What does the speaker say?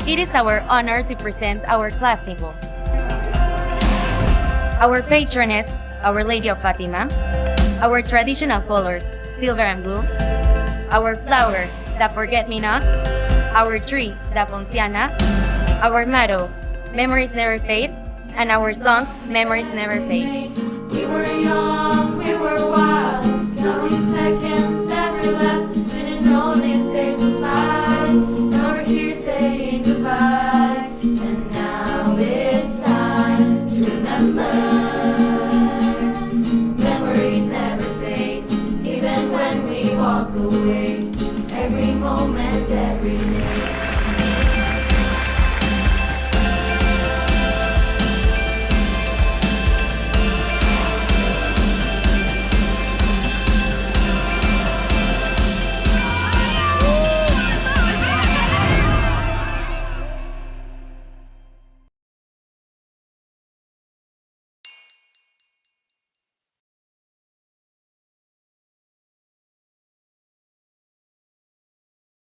It is our honor to present our class symbols. Our patroness, Our Lady of Fátima. Our traditional colors, silver and blue. Our flower, the forget-me-not. Our tree, the Poinciana. Our motto, memories never fade. And our song, memories never fade. We were young, we were wild, counting seconds every last